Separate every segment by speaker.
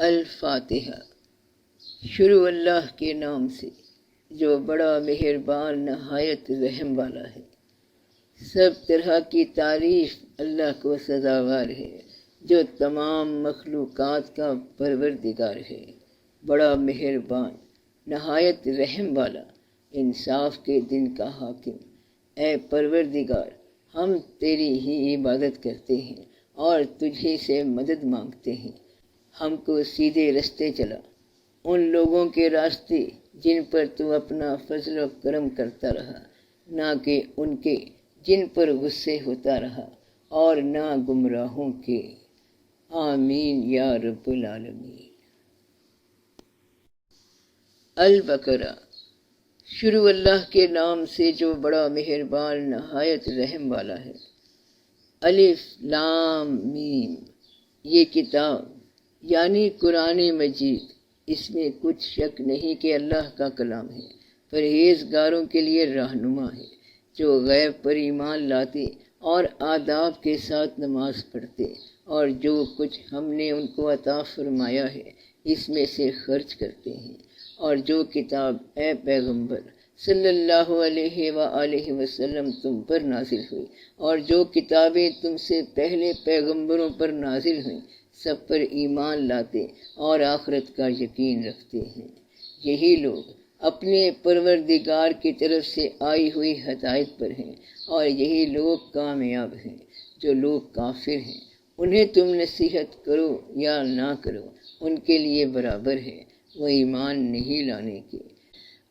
Speaker 1: الفاتحہ۔ شروع اللہ کے نام سے جو بڑا مہربان نہایت رحم والا ہے۔ سب طرح کی تعریف اللہ کو سزاوار ہے جو تمام مخلوقات کا پروردگار ہے، بڑا مہربان نہایت رحم والا، انصاف کے دن کا حاکم۔ اے پروردگار، ہم تیری ہی عبادت کرتے ہیں اور تجھی سے مدد مانگتے ہیں۔ ہم کو سیدھے رستے چلا، ان لوگوں کے راستے جن پر تو اپنا فضل و کرم کرتا رہا، نہ کہ ان کے جن پر غصے ہوتا رہا، اور نہ گمراہوں کے۔ آمین یا رب العالمین۔ البقرہ۔ شروع اللہ کے نام سے جو بڑا مہربان نہایت رحم والا ہے۔ الف لام میم۔ یہ کتاب یعنی قرآن مجید، اس میں کچھ شک نہیں کہ اللہ کا کلام ہے، پرہیزگاروں کے لیے رہنما ہے، جو غیب پر ایمان لاتے اور آداب کے ساتھ نماز پڑھتے اور جو کچھ ہم نے ان کو عطا فرمایا ہے اس میں سے خرچ کرتے ہیں، اور جو کتاب اے پیغمبر صلی اللہ علیہ وآلہ وسلم تم پر نازل ہوئی، اور جو کتابیں تم سے پہلے پیغمبروں پر نازل ہوئیں، سب پر ایمان لاتے اور آخرت کا یقین رکھتے ہیں۔ یہی لوگ اپنے پروردگار کی طرف سے آئی ہوئی ہدایت پر ہیں، اور یہی لوگ کامیاب ہیں۔ جو لوگ کافر ہیں انہیں تم نصیحت کرو یا نہ کرو، ان کے لیے برابر ہے، وہ ایمان نہیں لانے کے۔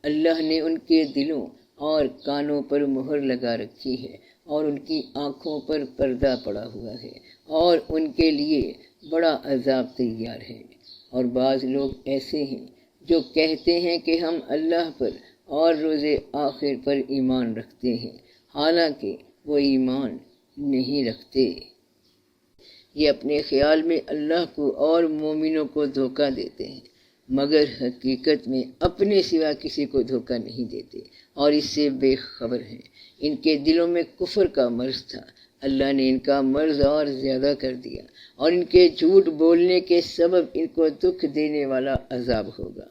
Speaker 1: اللہ نے ان کے دلوں اور کانوں پر مہر لگا رکھی ہے، اور ان کی آنکھوں پر پردہ پڑا ہوا ہے، اور ان کے لیے بڑا عذاب تیار ہے۔ اور بعض لوگ ایسے ہیں جو کہتے ہیں کہ ہم اللہ پر اور روز آخر پر ایمان رکھتے ہیں، حالانکہ وہ ایمان نہیں رکھتے۔ یہ اپنے خیال میں اللہ کو اور مومنوں کو دھوکہ دیتے ہیں، مگر حقیقت میں اپنے سوا کسی کو دھوکہ نہیں دیتے اور اس سے بے خبر ہیں۔ ان کے دلوں میں کفر کا مرض تھا، اللہ نے ان کا مرض اور زیادہ کر دیا، اور ان کے جھوٹ بولنے کے سبب ان کو دکھ دینے والا عذاب ہوگا۔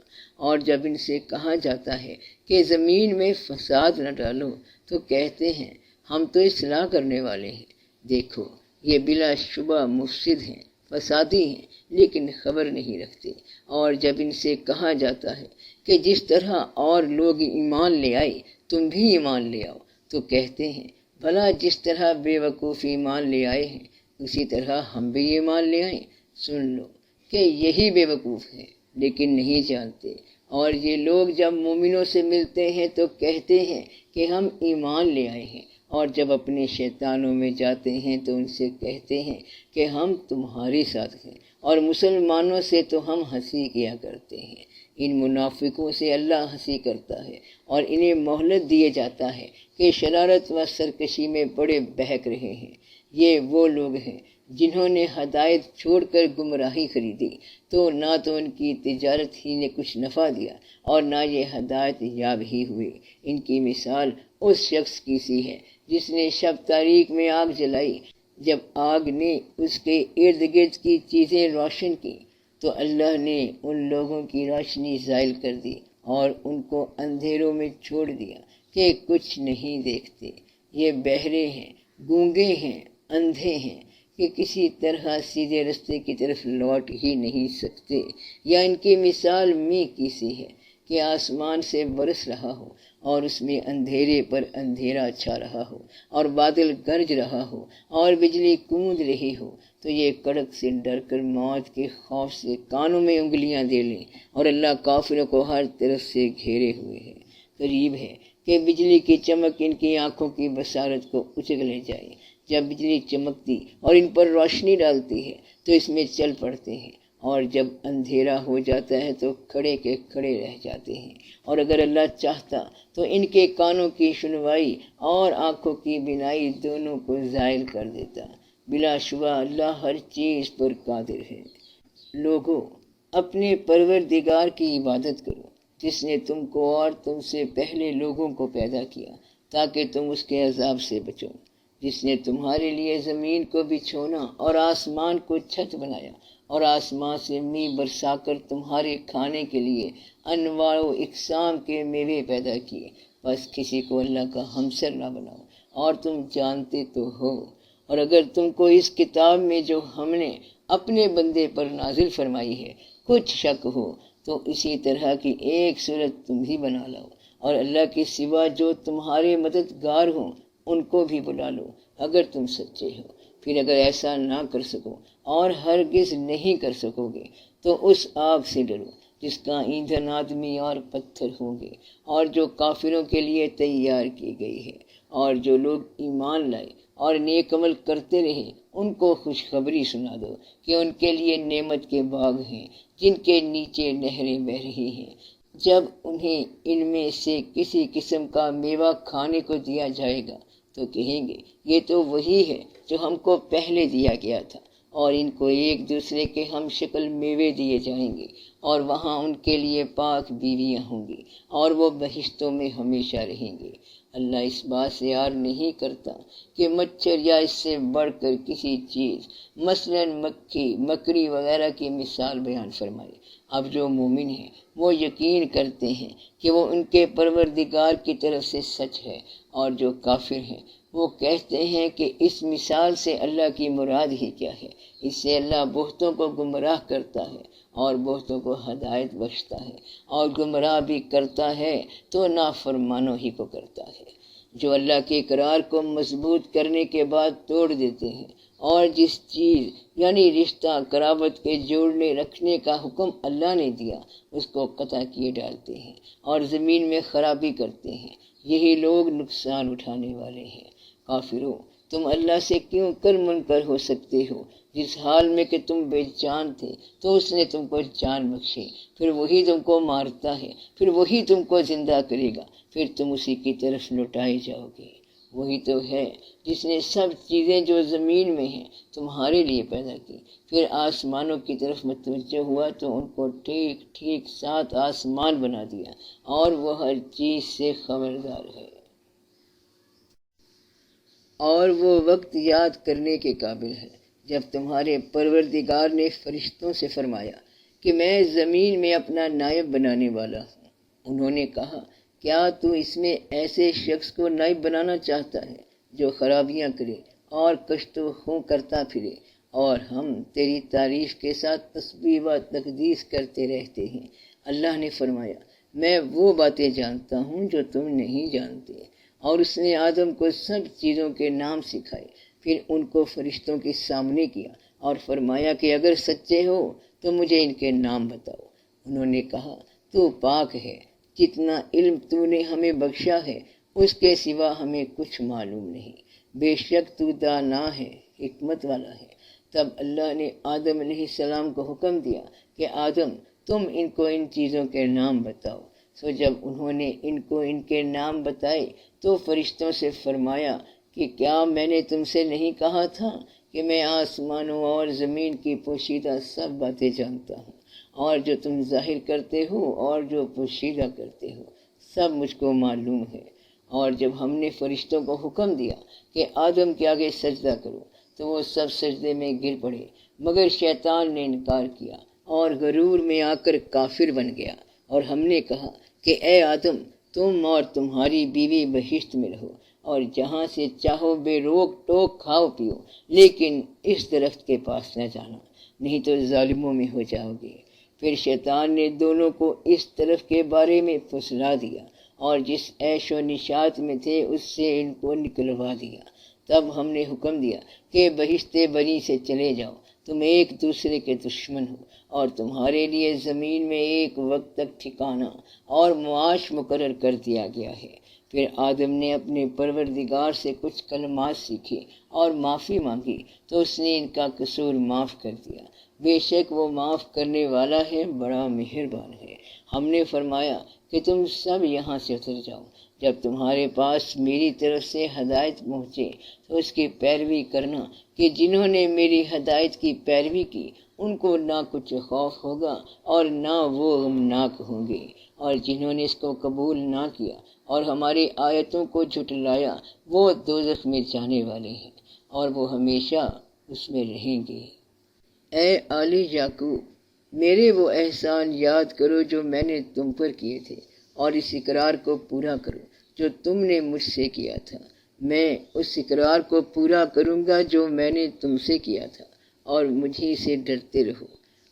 Speaker 1: اور جب ان سے کہا جاتا ہے کہ زمین میں فساد نہ ڈالو تو کہتے ہیں ہم تو اصلاح کرنے والے ہیں۔ دیکھو، یہ بلا شبہ مفسد ہیں، فسادی ہیں، لیکن خبر نہیں رکھتے۔ اور جب ان سے کہا جاتا ہے کہ جس طرح اور لوگ ایمان لے آئے تم بھی ایمان لے آؤ، تو کہتے ہیں بھلا جس طرح بے وقوف ایمان لے آئے ہیں اسی طرح ہم بھی ایمان لے آئیں۔ سن لو کہ یہی بے وقوف ہیں لیکن نہیں جانتے۔ اور یہ لوگ جب مومنوں سے ملتے ہیں تو کہتے ہیں کہ ہم ایمان لے آئے ہیں، اور جب اپنے شیطانوں میں جاتے ہیں تو ان سے کہتے ہیں کہ ہم تمہارے ساتھ ہیں، اور مسلمانوں سے تو ہم ہنسی کیا کرتے ہیں۔ ان منافقوں سے اللہ ہنسی کرتا ہے، اور انہیں مہلت دیے جاتا ہے کہ شرارت و سرکشی میں بڑے بہک رہے ہیں۔ یہ وہ لوگ ہیں جنہوں نے ہدایت چھوڑ کر گمراہی خریدی، تو نہ تو ان کی تجارت ہی نے کچھ نفع دیا اور نہ یہ ہدایت یاب ہی ہوئے۔ ان کی مثال اس شخص کی سی ہے جس نے شب تاریک میں آگ جلائی، جب آگ نے اس کے ارد گرد کی چیزیں روشن کی تو اللہ نے ان لوگوں کی روشنی زائل کر دی اور ان کو اندھیروں میں چھوڑ دیا کہ کچھ نہیں دیکھتے۔ یہ بہرے ہیں، گونگے ہیں، اندھے ہیں کہ کسی طرح سیدھے رستے کی طرف لوٹ ہی نہیں سکتے۔ یا ان کی مثال می کی سی ہے کہ آسمان سے برس رہا ہو اور اس میں اندھیرے پر اندھیرا چھا رہا ہو، اور بادل گرج رہا ہو اور بجلی گونج رہی ہو، تو یہ کڑک سے ڈر کر موت کے خوف سے کانوں میں انگلیاں دے لیں، اور اللہ کافروں کو ہر طرف سے گھیرے ہوئے ہے۔ قریب ہے کہ بجلی کی چمک ان کی آنکھوں کی بصارت کو اچک لے جائے۔ جب بجلی چمکتی اور ان پر روشنی ڈالتی ہے تو اس میں چل پڑتے ہیں، اور جب اندھیرا ہو جاتا ہے تو کھڑے کے کھڑے رہ جاتے ہیں۔ اور اگر اللہ چاہتا تو ان کے کانوں کی سنوائی اور آنکھوں کی بینائی دونوں کو زائل کر دیتا۔ بلا شبہ اللہ ہر چیز پر قادر ہے۔ لوگو، اپنے پروردگار کی عبادت کرو جس نے تم کو اور تم سے پہلے لوگوں کو پیدا کیا تاکہ تم اس کے عذاب سے بچو۔ جس نے تمہارے لیے زمین کو بچھونا اور آسمان کو چھت بنایا اور آسمان سے میਂہ برسا کر تمہارے کھانے کے لیے انواع و اقسام کے میوے پیدا کیے، بس کسی کو اللہ کا ہمسر نہ بناؤ، اور تم جانتے تو ہو۔ اور اگر تم کو اس کتاب میں جو ہم نے اپنے بندے پر نازل فرمائی ہے کچھ شک ہو تو اسی طرح کی ایک صورت تم ہی بنا لاؤ، اور اللہ کے سوا جو تمہارے مددگار ہوں ان کو بھی بلا لو اگر تم سچے ہو۔ پھر اگر ایسا نہ کر سکو اور ہرگز نہیں کر سکو گے تو اس آگ سے ڈرو جس کا ایندھن آدمی اور پتھر ہوں گے، اور جو کافروں کے لیے تیار کی گئی ہے۔ اور جو لوگ ایمان لائے اور نیک عمل کرتے رہے ان کو خوشخبری سنا دو کہ ان کے لیے نعمت کے باغ ہیں جن کے نیچے نہریں بہہ رہی ہیں۔ جب انہیں ان میں سے کسی قسم کا میوہ کھانے کو دیا جائے گا تو کہیں گے یہ تو وہی ہے جو ہم کو پہلے دیا گیا تھا، اور ان کو ایک دوسرے کے ہم شکل میوے دیے جائیں گے، اور وہاں ان کے لیے پاک بیویاں ہوں گی، اور وہ بہشتوں میں ہمیشہ رہیں گے۔ اللہ اس بات سے یار نہیں کرتا کہ مچھر یا اس سے بڑھ کر کسی چیز مثلا مکھی، مکڑی وغیرہ کی مثال بیان فرمائے۔ اب جو مومن ہیں وہ یقین کرتے ہیں کہ وہ ان کے پروردگار کی طرف سے سچ ہے، اور جو کافر ہیں وہ کہتے ہیں کہ اس مثال سے اللہ کی مراد ہی کیا ہے۔ اس سے اللہ بہتوں کو گمراہ کرتا ہے اور بہتوں کو ہدایت بخشتا ہے، اور گمراہ بھی کرتا ہے تو نافرمانوں ہی کو کرتا ہے۔ جو اللہ کے اقرار کو مضبوط کرنے کے بعد توڑ دیتے ہیں، اور جس چیز یعنی رشتہ قرابت کے جوڑنے رکھنے کا حکم اللہ نے دیا اس کو قطع کیے ڈالتے ہیں اور زمین میں خرابی کرتے ہیں، یہی لوگ نقصان اٹھانے والے ہیں۔ کافروں، تم اللہ سے کیوں کر منکر ہو سکتے ہو؟ جس حال میں کہ تم بے جان تھے تو اس نے تم کو جان بخشی، پھر وہی تم کو مارتا ہے، پھر وہی تم کو زندہ کرے گا، پھر تم اسی کی طرف لوٹائے جاؤ گے۔ وہی تو ہے جس نے سب چیزیں جو زمین میں ہیں تمہارے لیے پیدا کی، پھر آسمانوں کی طرف متوجہ ہوا تو ان کو ٹھیک ٹھیک 7 آسمان بنا دیا، اور وہ ہر چیز سے خبردار ہے۔ اور وہ وقت یاد کرنے کے قابل ہے جب تمہارے پروردگار نے فرشتوں سے فرمایا کہ میں زمین میں اپنا نائب بنانے والا ہوں۔ انہوں نے کہا کیا تو اس میں ایسے شخص کو نائب بنانا چاہتا ہے جو خرابیاں کرے اور کشت و خوں کرتا پھرے، اور ہم تیری تعریف کے ساتھ تسبیح و تقدیس کرتے رہتے ہیں۔ اللہ نے فرمایا میں وہ باتیں جانتا ہوں جو تم نہیں جانتے، اور اس نے آدم کو سب چیزوں کے نام سکھائے، پھر ان کو فرشتوں کے سامنے کیا اور فرمایا کہ اگر سچے ہو تو مجھے ان کے نام بتاؤ۔ انہوں نے کہا تو پاک ہے، جتنا علم تو نے ہمیں بخشا ہے اس کے سوا ہمیں کچھ معلوم نہیں، بے شک تو دانا ہے، حکمت والا ہے۔ تب اللہ نے آدم علیہ السلام کو حکم دیا کہ آدم تم ان کو ان چیزوں کے نام بتاؤ۔ سو جب انہوں نے ان کو ان کے نام بتائے تو فرشتوں سے فرمایا کہ کیا میں نے تم سے نہیں کہا تھا کہ میں آسمانوں اور زمین کی پوشیدہ سب باتیں جانتا ہوں، اور جو تم ظاہر کرتے ہو اور جو پوشیدہ کرتے ہو سب مجھ کو معلوم ہے۔ اور جب ہم نے فرشتوں کو حکم دیا کہ آدم کے آگے سجدہ کرو تو وہ سب سجدے میں گر پڑے، مگر شیطان نے انکار کیا اور غرور میں آ کر کافر بن گیا۔ اور ہم نے کہا کہ اے آدم تم اور تمہاری بیوی بہشت میں رہو، اور جہاں سے چاہو بے روک ٹوک کھاؤ پیو، لیکن اس درخت کے پاس نہ جانا، نہیں تو ظالموں میں ہو جاؤ گے۔ پھر شیطان نے دونوں کو اس طرف کے بارے میں پھسلا دیا اور جس عیش و نشاط میں تھے اس سے ان کو نکلوا دیا۔ تب ہم نے حکم دیا کہ بہشت بنی سے چلے جاؤ، تم ایک دوسرے کے دشمن ہو، اور تمہارے لیے زمین میں ایک وقت تک ٹھکانہ اور معاش مقرر کر دیا گیا ہے۔ پھر آدم نے اپنے پروردگار سے کچھ کلمات سیکھے اور معافی مانگی تو اس نے ان کا قصور معاف کر دیا، بے شک وہ معاف کرنے والا ہے، بڑا مہربان ہے۔ ہم نے فرمایا کہ تم سب یہاں سے اتر جاؤ، جب تمہارے پاس میری طرف سے ہدایت پہنچے تو اس کی پیروی کرنا کہ جنہوں نے میری ہدایت کی پیروی کی ان کو نہ کچھ خوف ہوگا اور نہ وہ غمناک ہوں گے، اور جنہوں نے اس کو قبول نہ کیا اور ہماری آیتوں کو جھٹلایا وہ دوزخ میں جانے والے ہیں اور وہ ہمیشہ اس میں رہیں گے۔ اے آل یعقوب، میرے وہ احسان یاد کرو جو میں نے تم پر کیے تھے، اور اس اقرار کو پورا کرو جو تم نے مجھ سے کیا تھا۔ میں اس اقرار کو پورا کروں گا جو میں نے تم سے کیا تھا، اور مجھے سے ڈرتے رہو۔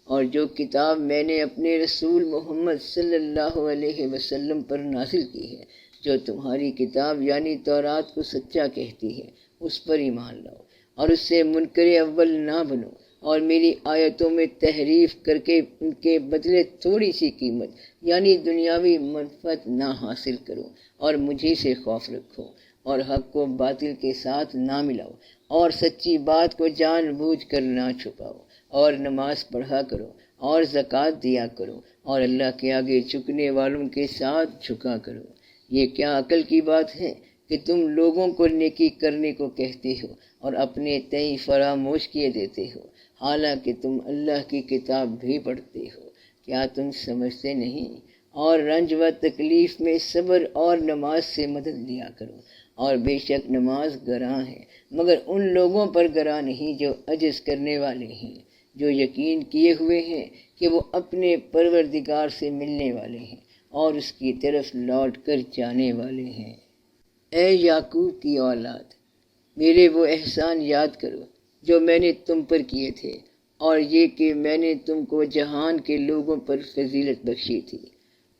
Speaker 1: اور جو کتاب میں نے اپنے رسول محمد صلی اللہ علیہ وسلم پر نازل کی ہے، جو تمہاری کتاب یعنی تورات کو سچا کہتی ہے، اس پر ایمان لاؤ اور اس سے منکر اول نہ بنو، اور میری آیتوں میں تحریف کر کے ان کے بدلے تھوڑی سی قیمت یعنی دنیاوی منفعت نہ حاصل کرو، اور مجھے سے خوف رکھو، اور حق کو باطل کے ساتھ نہ ملاؤ، اور سچی بات کو جان بوجھ کر نہ چھپاؤ، اور نماز پڑھا کرو اور زکوٰۃ دیا کرو، اور اللہ کے آگے جھکنے والوں کے ساتھ جھکا کرو۔ یہ کیا عقل کی بات ہے کہ تم لوگوں کو نیکی کرنے کو کہتے ہو اور اپنے تئیں فراموش کیے دیتے ہو، حالانکہ تم اللہ کی کتاب بھی پڑھتے ہو۔ کیا تم سمجھتے نہیں؟ اور رنج و تکلیف میں صبر اور نماز سے مدد لیا کرو، اور بے شک نماز گراں ہے، مگر ان لوگوں پر گراں نہیں جو عجز کرنے والے ہیں، جو یقین کیے ہوئے ہیں کہ وہ اپنے پروردگار سے ملنے والے ہیں اور اس کی طرف لوٹ کر جانے والے ہیں۔ اے یعقوب کی اولاد، میرے وہ احسان یاد کرو جو میں نے تم پر کیے تھے، اور یہ کہ میں نے تم کو جہان کے لوگوں پر فضیلت بخشی تھی۔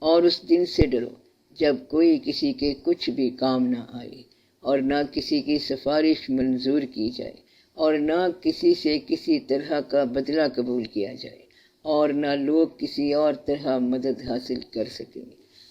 Speaker 1: اور اس دن سے ڈرو جب کوئی کسی کے کچھ بھی کام نہ آئے، اور نہ کسی کی سفارش منظور کی جائے، اور نہ کسی سے کسی طرح کا بدلہ قبول کیا جائے، اور نہ لوگ کسی اور طرح مدد حاصل کر سکیں۔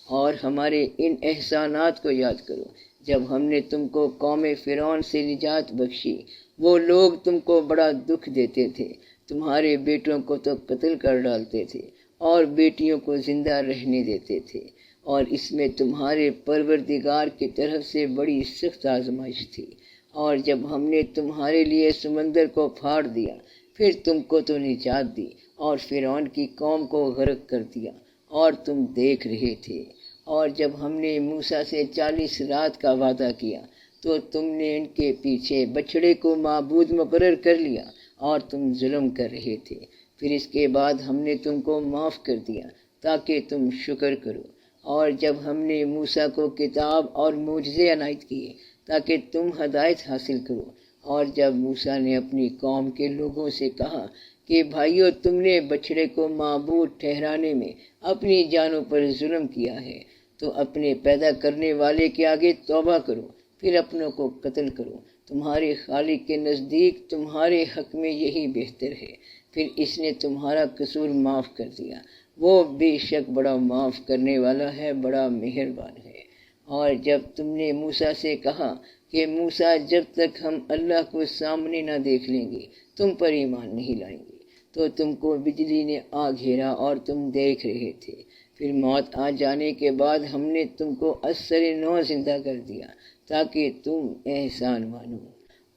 Speaker 1: اور ہمارے ان احسانات کو یاد کرو جب ہم نے تم کو قوم فرعون سے نجات بخشی۔ وہ لوگ تم کو بڑا دکھ دیتے تھے، تمہارے بیٹوں کو تو قتل کر ڈالتے تھے اور بیٹیوں کو زندہ رہنے دیتے تھے، اور اس میں تمہارے پروردگار کی طرف سے بڑی سخت آزمائش تھی۔ اور جب ہم نے تمہارے لیے سمندر کو پھاڑ دیا، پھر تم کو تو نجات دی اور فرعون کی قوم کو غرق کر دیا، اور تم دیکھ رہے تھے۔ اور جب ہم نے موسیٰ سے 40 رات کا وعدہ کیا تو تم نے ان کے پیچھے بچڑے کو معبود مقرر کر لیا، اور تم ظلم کر رہے تھے۔ پھر اس کے بعد ہم نے تم کو معاف کر دیا تاکہ تم شکر کرو۔ اور جب ہم نے موسیٰ کو کتاب اور معجزے عنایت کیے تاکہ تم ہدایت حاصل کرو، اور جب موسیٰ نے اپنی قوم کے لوگوں سے کہا کہ بھائیو، تم نے بچڑے کو معبود ٹھہرانے میں اپنی جانوں پر ظلم کیا ہے، تو اپنے پیدا کرنے والے کے آگے توبہ کرو، پھر اپنوں کو قتل کرو۔ تمہارے خالق کے نزدیک تمہارے حق میں یہی بہتر ہے، پھر اس نے تمہارا قصور معاف کر دیا۔ وہ بے شک بڑا معاف کرنے والا ہے، بڑا مہربان ہے۔ اور جب تم نے موسیٰ سے کہا کہ موسیٰ، جب تک ہم اللہ کو سامنے نہ دیکھ لیں گے تم پر ایمان نہیں لائیں گے، تو تم کو بجلی نے آ گھیرا اور تم دیکھ رہے تھے۔ پھر موت آ جانے کے بعد ہم نے تم کو اثر نو زندہ کر دیا تاکہ تم احسان مانو۔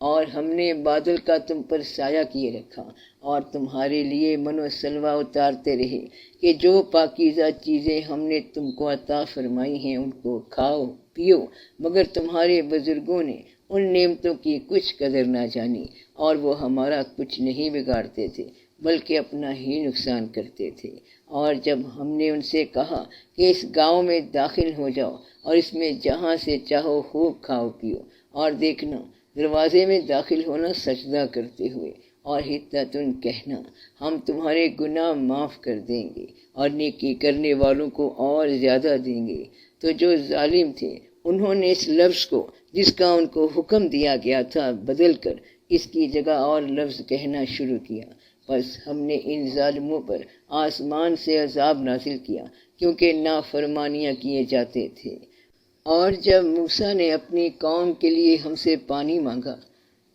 Speaker 1: اور ہم نے بادل کا تم پر سایہ کیے رکھا اور تمہارے لیے من و سلوہ اتارتے رہے کہ جو پاکیزہ چیزیں ہم نے تم کو عطا فرمائی ہیں ان کو کھاؤ پیو، مگر تمہارے بزرگوں نے ان نعمتوں کی کچھ قدر نہ جانی، اور وہ ہمارا کچھ نہیں بگاڑتے تھے بلکہ اپنا ہی نقصان کرتے تھے۔ اور جب ہم نے ان سے کہا کہ اس گاؤں میں داخل ہو جاؤ اور اس میں جہاں سے چاہو خوب کھاؤ پیو، اور دیکھنا دروازے میں داخل ہونا سجدہ کرتے ہوئے، اور حطتن کہنا، ہم تمہارے گناہ معاف کر دیں گے اور نیکی کرنے والوں کو اور زیادہ دیں گے۔ تو جو ظالم تھے انہوں نے اس لفظ کو جس کا ان کو حکم دیا گیا تھا بدل کر اس کی جگہ اور لفظ کہنا شروع کیا۔ بس ہم نے ان ظالموں پر آسمان سے عذاب نازل کیا کیونکہ نافرمانیاں کیے جاتے تھے۔ اور جب موسیٰ نے اپنی قوم کے لیے ہم سے پانی مانگا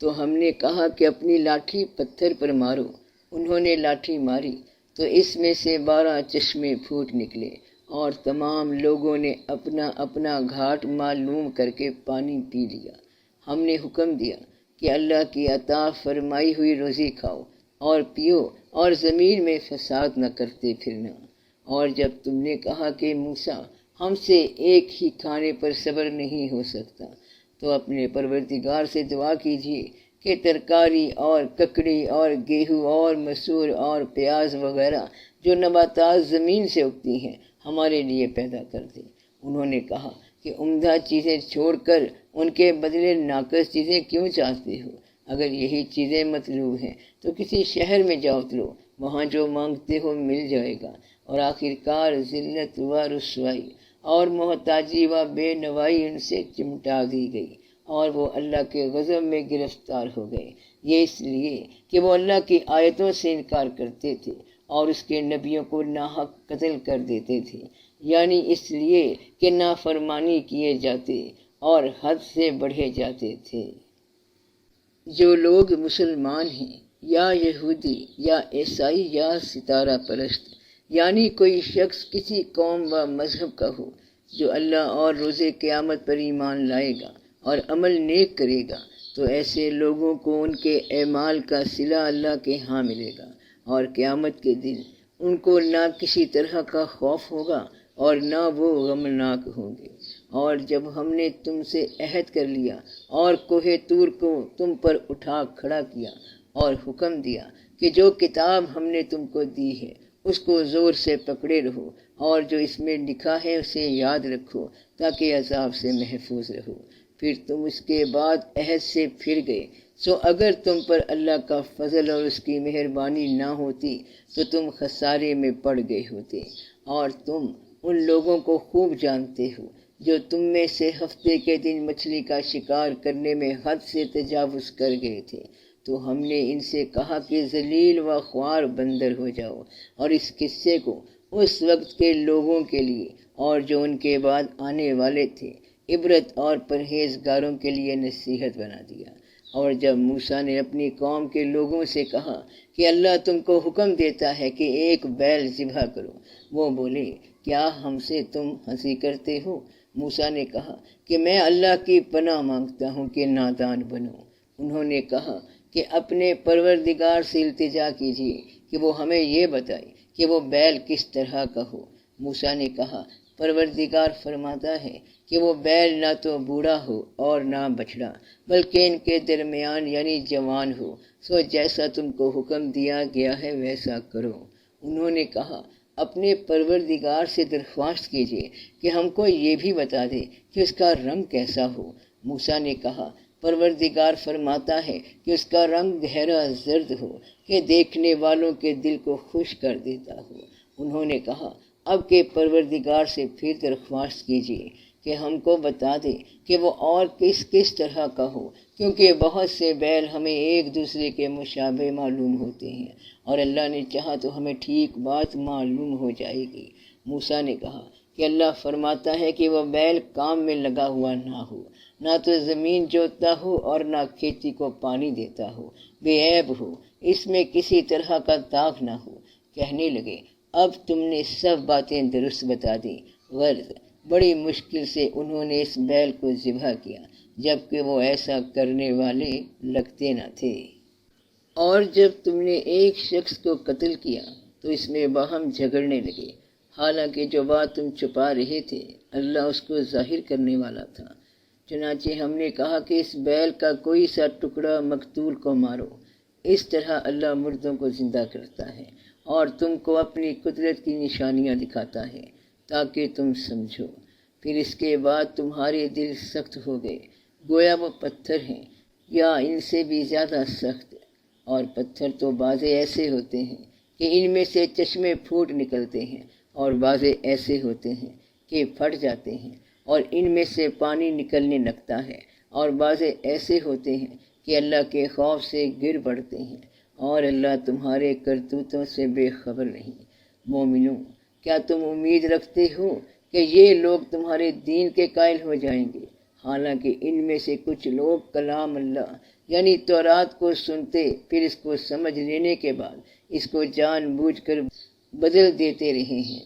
Speaker 1: تو ہم نے کہا کہ اپنی لاٹھی پتھر پر مارو۔ انہوں نے لاٹھی ماری تو اس میں سے 12 چشمے پھوٹ نکلے، اور تمام لوگوں نے اپنا اپنا گھاٹ معلوم کر کے پانی پی لیا۔ ہم نے حکم دیا کہ اللہ کی عطا فرمائی ہوئی روزی کھاؤ اور پیو، اور زمین میں فساد نہ کرتے پھرنا۔ اور جب تم نے کہا کہ موسیٰ ہم سے ایک ہی کھانے پر صبر نہیں ہو سکتا، تو اپنے پروردگار سے دعا کیجیے کہ ترکاری اور ککڑی اور گیہوں اور مسور اور پیاز وغیرہ جو نباتات زمین سے اگتی ہیں ہمارے لیے پیدا کر دے۔ انہوں نے کہا کہ عمدہ چیزیں چھوڑ کر ان کے بدلے ناقص چیزیں کیوں چاہتے ہو؟ اگر یہی چیزیں مطلوب ہیں تو کسی شہر میں جاؤ اترو، وہاں جو مانگتے ہو مل جائے گا۔ اور آخرکار ذلت و رسوائی اور محتاجی و بے نوائی ان سے چمٹا دی گئی، اور وہ اللہ کے غضب میں گرفتار ہو گئے۔ یہ اس لیے کہ وہ اللہ کی آیتوں سے انکار کرتے تھے اور اس کے نبیوں کو ناحق قتل کر دیتے تھے، یعنی اس لیے کہ نافرمانی کیے جاتے اور حد سے بڑھے جاتے تھے۔ جو لوگ مسلمان ہیں یا یہودی یا عیسائی یا ستارہ پرست، یعنی کوئی شخص کسی قوم و مذہب کا ہو، جو اللہ اور روز قیامت پر ایمان لائے گا اور عمل نیک کرے گا، تو ایسے لوگوں کو ان کے اعمال کا صلہ اللہ کے ہاں ملے گا، اور قیامت کے دن ان کو نہ کسی طرح کا خوف ہوگا اور نہ وہ غمناک ہوں گے۔ اور جب ہم نے تم سے عہد کر لیا اور کوہ طور کو تم پر اٹھا کھڑا کیا اور حکم دیا کہ جو کتاب ہم نے تم کو دی ہے اس کو زور سے پکڑے رہو، اور جو اس میں لکھا ہے اسے یاد رکھو تاکہ عذاب سے محفوظ رہو، پھر تم اس کے بعد عہد سے پھر گئے، سو اگر تم پر اللہ کا فضل اور اس کی مہربانی نہ ہوتی تو تم خسارے میں پڑ گئے ہوتے۔ اور تم ان لوگوں کو خوب جانتے ہو جو تم میں سے ہفتے کے دن مچھلی کا شکار کرنے میں حد سے تجاوز کر گئے تھے، تو ہم نے ان سے کہا کہ ذلیل و خوار بندر ہو جاؤ، اور اس قصے کو اس وقت کے لوگوں کے لیے اور جو ان کے بعد آنے والے تھے عبرت اور پرہیزگاروں کے لیے نصیحت بنا دیا۔ اور جب موسیٰ نے اپنی قوم کے لوگوں سے کہا کہ اللہ تم کو حکم دیتا ہے کہ ایک بیل ذبح کرو، وہ بولے کیا ہم سے تم ہنسی کرتے ہو؟ موسیٰ نے کہا کہ میں اللہ کی پناہ مانگتا ہوں کہ نادان بنوں۔ انہوں نے کہا کہ اپنے پروردگار سے التجا کیجیے کہ وہ ہمیں یہ بتائے کہ وہ بیل کس طرح کا ہو۔ موسیٰ نے کہا پروردگار فرماتا ہے کہ وہ بیل نہ تو بوڑھا ہو اور نہ بچڑا، بلکہ ان کے درمیان یعنی جوان ہو، سو جیسا تم کو حکم دیا گیا ہے ویسا کرو۔ انہوں نے کہا اپنے پروردگار سے درخواست کیجیے کہ ہم کو یہ بھی بتا دے کہ اس کا رنگ کیسا ہو۔ موسیٰ نے کہا پروردگار فرماتا ہے کہ اس کا رنگ گہرا زرد ہو کہ دیکھنے والوں کے دل کو خوش کر دیتا ہو۔ انہوں نے کہا اب کے پروردگار سے پھر درخواست کیجیے کہ ہم کو بتا دے کہ وہ اور کس طرح کا ہو، کیونکہ بہت سے بیل ہمیں ایک دوسرے کے مشابہ معلوم ہوتے ہیں، اور اللہ نے چاہا تو ہمیں ٹھیک بات معلوم ہو جائے گی۔ موسیٰ نے کہا کہ اللہ فرماتا ہے کہ وہ بیل کام میں لگا ہوا نہ ہو، نہ تو زمین جوتتا ہو اور نہ کھیتی کو پانی دیتا ہو، بے عیب ہو، اس میں کسی طرح کا داغ نہ ہو۔ کہنے لگے اب تم نے سب باتیں درست بتا دی، غرض بڑی مشکل سے انہوں نے اس بیل کو ذبح کیا، جبکہ وہ ایسا کرنے والے لگتے نہ تھے۔ اور جب تم نے ایک شخص کو قتل کیا تو اس میں باہم جھگڑنے لگے، حالانکہ جو بات تم چھپا رہے تھے اللہ اس کو ظاہر کرنے والا تھا۔ چنانچہ ہم نے کہا کہ اس بیل کا کوئی سا ٹکڑا مقتول کو مارو، اس طرح اللہ مردوں کو زندہ کرتا ہے اور تم کو اپنی قدرت کی نشانیاں دکھاتا ہے تاکہ تم سمجھو۔ پھر اس کے بعد تمہارے دل سخت ہو گئے، گویا وہ پتھر ہیں یا ان سے بھی زیادہ سخت، اور پتھر تو بعضے ایسے ہوتے ہیں کہ ان میں سے چشمے پھوٹ نکلتے ہیں، اور بعضے ایسے ہوتے ہیں کہ پھٹ جاتے ہیں اور ان میں سے پانی نکلنے لگتا ہے، اور بعضے ایسے ہوتے ہیں کہ اللہ کے خوف سے گر پڑتے ہیں، اور اللہ تمہارے کرتوتوں سے بے خبر نہیں۔ مومنوں، کیا تم امید رکھتے ہو کہ یہ لوگ تمہارے دین کے قائل ہو جائیں گے؟ حالانکہ ان میں سے کچھ لوگ کلام اللہ یعنی تورات کو سنتے پھر اس کو سمجھ لینے کے بعد اس کو جان بوجھ کر بدل دیتے رہے ہیں،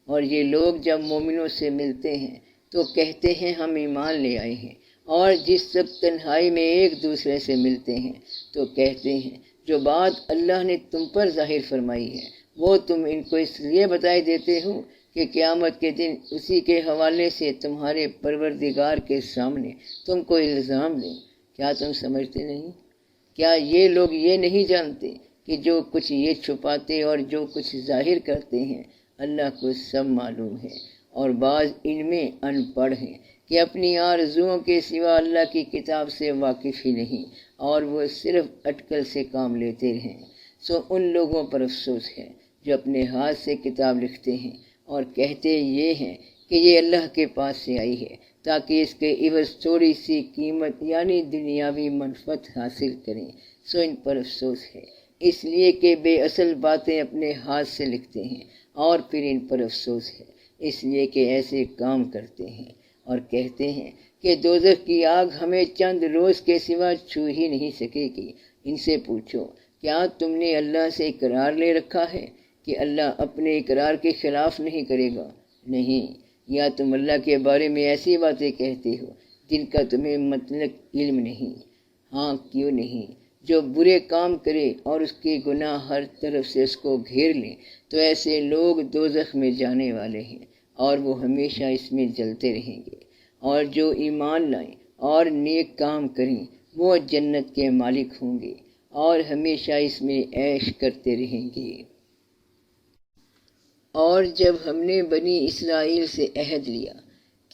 Speaker 1: اور یہ لوگ جب مومنوں سے ملتے ہیں تو کہتے ہیں ہم ایمان لے آئے ہیں، اور جس وقت تنہائی میں ایک دوسرے سے ملتے ہیں تو کہتے ہیں جو بات اللہ نے تم پر ظاہر فرمائی ہے وہ تم ان کو اس لیے بتائی دیتے ہو کہ قیامت کے دن اسی کے حوالے سے تمہارے پروردگار کے سامنے تم کو الزام دیں۔ کیا تم سمجھتے نہیں؟ کیا یہ لوگ یہ نہیں جانتے کہ جو کچھ یہ چھپاتے اور جو کچھ ظاہر کرتے ہیں اللہ کو سب معلوم ہے، اور بعض ان میں ان پڑھ ہیں کہ اپنی آرزوؤں کے سوا اللہ کی کتاب سے واقف ہی نہیں، اور وہ صرف اٹکل سے کام لیتے رہیں۔ سو ان لوگوں پر افسوس ہے جو اپنے ہاتھ سے کتاب لکھتے ہیں اور کہتے یہ ہیں کہ یہ اللہ کے پاس سے آئی ہے تاکہ اس کے عوض تھوڑی سی قیمت یعنی دنیاوی منفعت حاصل کریں۔ سو ان پر افسوس ہے، اس لیے کہ بے اصل باتیں اپنے ہاتھ سے لکھتے ہیں، اور پھر ان پر افسوس ہے اس لیے کہ ایسے کام کرتے ہیں، اور کہتے ہیں کہ دوزخ کی آگ ہمیں چند روز کے سوا چھو ہی نہیں سکے گی۔ ان سے پوچھو کیا تم نے اللہ سے اقرار لے رکھا ہے کہ اللہ اپنے اقرار کے خلاف نہیں کرے گا؟ نہیں، یا تم اللہ کے بارے میں ایسی باتیں کہتے ہو جن کا تمہیں مطلق علم نہیں۔ ہاں کیوں نہیں، جو برے کام کرے اور اس کے گناہ ہر طرف سے اس کو گھیر لیں تو ایسے لوگ دوزخ میں جانے والے ہیں اور وہ ہمیشہ اس میں جلتے رہیں گے، اور جو ایمان لائیں اور نیک کام کریں وہ جنت کے مالک ہوں گے اور ہمیشہ اس میں عیش کرتے رہیں گے۔ اور جب ہم نے بنی اسرائیل سے عہد لیا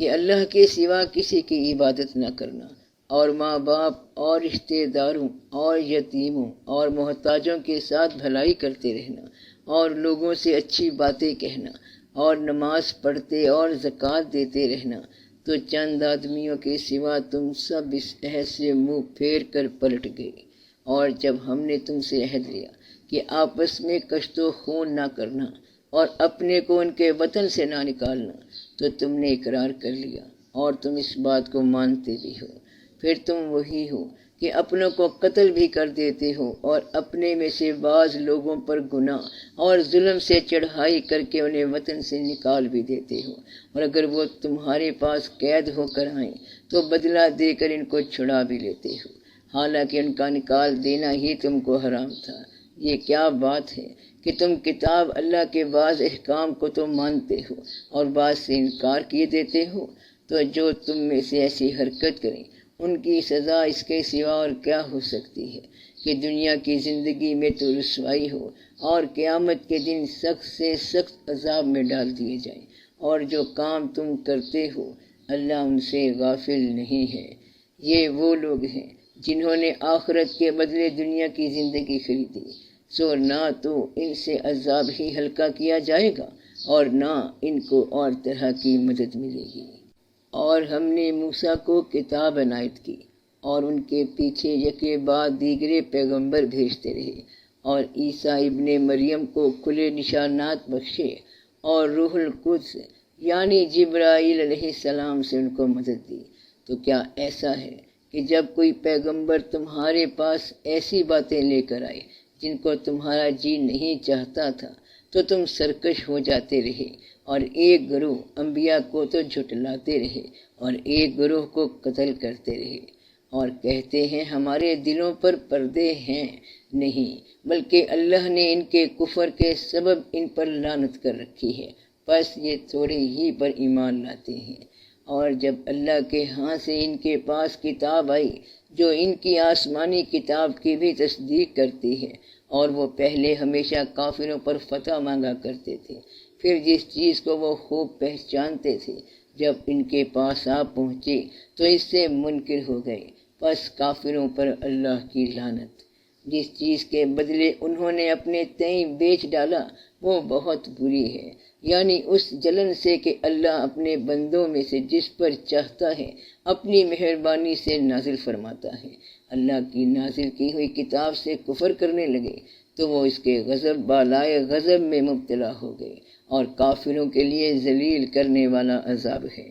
Speaker 1: کہ اللہ کے سوا کسی کی عبادت نہ کرنا، اور ماں باپ اور رشتہ داروں اور یتیموں اور محتاجوں کے ساتھ بھلائی کرتے رہنا، اور لوگوں سے اچھی باتیں کہنا، اور نماز پڑھتے اور زکوٰۃ دیتے رہنا، تو چند آدمیوں کے سوا تم سب اس عہد سے منہ پھیر کر پلٹ گئے۔ اور جب ہم نے تم سے عہد لیا کہ آپس میں کشت و خون نہ کرنا اور اپنے کو ان کے وطن سے نہ نکالنا، تو تم نے اقرار کر لیا اور تم اس بات کو مانتے بھی ہو۔ پھر تم وہی ہو کہ اپنوں کو قتل بھی کر دیتے ہو اور اپنے میں سے بعض لوگوں پر گناہ اور ظلم سے چڑھائی کر کے انہیں وطن سے نکال بھی دیتے ہو، اور اگر وہ تمہارے پاس قید ہو کر آئیں تو بدلہ دے کر ان کو چھڑا بھی لیتے ہو، حالانکہ ان کا نکال دینا ہی تم کو حرام تھا۔ یہ کیا بات ہے کہ تم کتاب اللہ کے بعض احکام کو تو مانتے ہو اور بعض سے انکار کیے دیتے ہو؟ تو جو تم میں سے ایسی حرکت کریں ان کی سزا اس کے سوا اور کیا ہو سکتی ہے کہ دنیا کی زندگی میں تو رسوائی ہو اور قیامت کے دن سخت سے سخت عذاب میں ڈال دیے جائیں، اور جو کام تم کرتے ہو اللہ ان سے غافل نہیں ہے۔ یہ وہ لوگ ہیں جنہوں نے آخرت کے بدلے دنیا کی زندگی خریدی، سو نہ تو ان سے عذاب ہی ہلکا کیا جائے گا اور نہ ان کو اور طرح کی مدد ملے گی۔ اور ہم نے موسیٰ کو کتاب عنایت کی اور ان کے پیچھے یکے بعد دیگرے پیغمبر بھیجتے رہے، اور عیسیٰ ابن مریم کو کھلے نشانات بخشے اور روح القدس یعنی جبرائیل علیہ السلام سے ان کو مدد دی۔ تو کیا ایسا ہے کہ جب کوئی پیغمبر تمہارے پاس ایسی باتیں لے کر آئے جن کو تمہارا جی نہیں چاہتا تھا تو تم سرکش ہو جاتے رہے، اور ایک گروہ انبیاء کو تو جھٹلاتے رہے اور ایک گروہ کو قتل کرتے رہے، اور کہتے ہیں ہمارے دلوں پر پردے ہیں؟ نہیں، بلکہ اللہ نے ان کے کفر کے سبب ان پر لعنت کر رکھی ہے، بس یہ تھوڑے ہی پر ایمان لاتے ہیں۔ اور جب اللہ کے ہاں سے ان کے پاس کتاب آئی جو ان کی آسمانی کتاب کی بھی تصدیق کرتی ہے، اور وہ پہلے ہمیشہ کافروں پر فتح مانگا کرتے تھے، پھر جس چیز کو وہ خوب پہچانتے تھے جب ان کے پاس آ پہنچی تو اس سے منکر ہو گئے، بس کافروں پر اللہ کی لعنت۔ جس چیز کے بدلے انہوں نے اپنے تئیں بیچ ڈالا وہ بہت بری ہے، یعنی اس جلن سے کہ اللہ اپنے بندوں میں سے جس پر چاہتا ہے اپنی مہربانی سے نازل فرماتا ہے۔ اللہ کی نازل کی ہوئی کتاب سے کفر کرنے لگے تو وہ اس کے غضب بالائے غضب میں مبتلا ہو گئے، اور کافروں کے لیے ذلیل کرنے والا عذاب ہے۔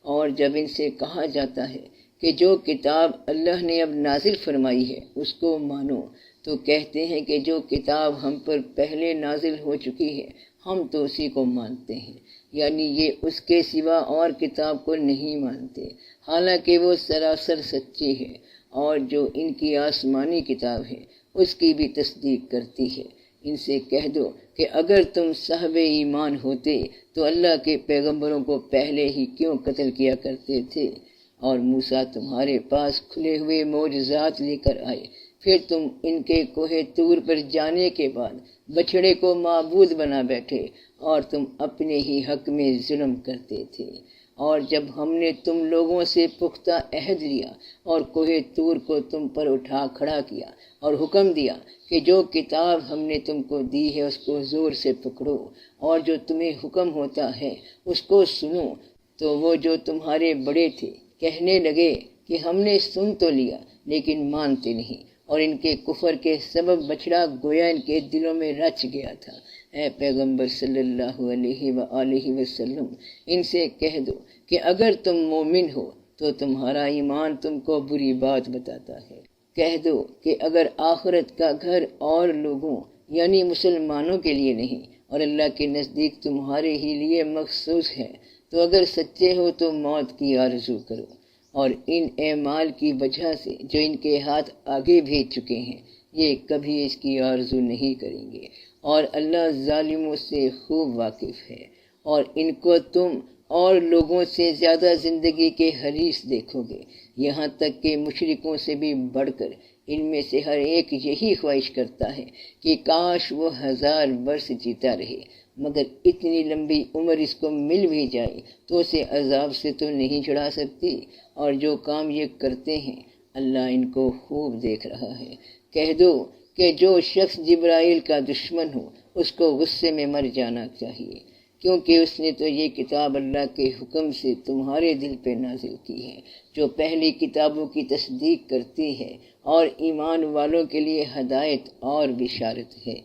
Speaker 1: اور جب ان سے کہا جاتا ہے کہ جو کتاب اللہ نے اب نازل فرمائی ہے اس کو مانو، تو کہتے ہیں کہ جو کتاب ہم پر پہلے نازل ہو چکی ہے ہم تو اسی کو مانتے ہیں، یعنی یہ اس کے سوا اور کتاب کو نہیں مانتے، حالانکہ وہ سراسر سچی ہے۔ اور جو ان کی آسمانی کتاب ہے اس کی بھی تصدیق کرتی ہے، ان سے کہہ دو کہ اگر تم صاحب ایمان ہوتے تو اللہ کے پیغمبروں کو پہلے ہی کیوں قتل کیا کرتے تھے، اور موسیٰ تمہارے پاس کھلے ہوئے معجزات لے کر آئے، پھر تم ان کے کوہ طور پر جانے کے بعد بچھڑے کو معبود بنا بیٹھے اور تم اپنے ہی حق میں ظلم کرتے تھے۔ اور جب ہم نے تم لوگوں سے پختہ عہد لیا اور کوہ طور کو تم پر اٹھا کھڑا کیا اور حکم دیا کہ جو کتاب ہم نے تم کو دی ہے اس کو زور سے پکڑو اور جو تمہیں حکم ہوتا ہے اس کو سنو، تو وہ جو تمہارے بڑے تھے کہنے لگے کہ ہم نے سن تو لیا لیکن مانتے نہیں، اور ان کے کفر کے سبب بچڑا گویا ان کے دلوں میں رچ گیا تھا۔ اے پیغمبر صلی اللہ علیہ وآلہ وسلم، ان سے کہہ دو کہ اگر تم مومن ہو تو تمہارا ایمان تم کو بری بات بتاتا ہے۔ کہہ دو کہ اگر آخرت کا گھر اور لوگوں یعنی مسلمانوں کے لیے نہیں اور اللہ کے نزدیک تمہارے ہی لیے مخصوص ہے، تو اگر سچے ہو تو موت کی آرزو کرو، اور ان اعمال کی وجہ سے جو ان کے ہاتھ آگے بھیج چکے ہیں یہ کبھی اس کی آرزو نہیں کریں گے، اور اللہ ظالموں سے خوب واقف ہے۔ اور ان کو تم اور لوگوں سے زیادہ زندگی کے حریص دیکھو گے، یہاں تک کہ مشرکوں سے بھی بڑھ کر ان میں سے ہر ایک یہی خواہش کرتا ہے کہ کاش وہ 1000 برس جیتا رہے، مگر اتنی لمبی عمر اس کو مل بھی جائے تو اسے عذاب سے تو نہیں چھڑا سکتی، اور جو کام یہ کرتے ہیں اللہ ان کو خوب دیکھ رہا ہے۔ کہہ دو کہ جو شخص جبرائیل کا دشمن ہو اس کو غصے میں مر جانا چاہیے، کیونکہ اس نے تو یہ کتاب اللہ کے حکم سے تمہارے دل پہ نازل کی ہے، جو پہلی کتابوں کی تصدیق کرتی ہے اور ایمان والوں کے لیے ہدایت اور بشارت ہے۔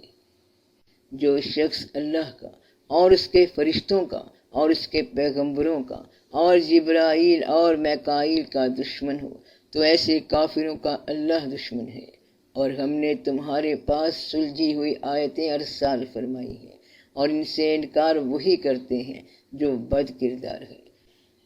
Speaker 1: جو شخص اللہ کا اور اس کے فرشتوں کا اور اس کے پیغمبروں کا اور جبرائیل اور میکائیل کا دشمن ہو تو ایسے کافروں کا اللہ دشمن ہے، اور ہم نے تمہارے پاس سلجھی ہوئی آیتیں ارسال فرمائی ہیں، اور ان سے انکار وہی کرتے ہیں جو بد کردار ہے۔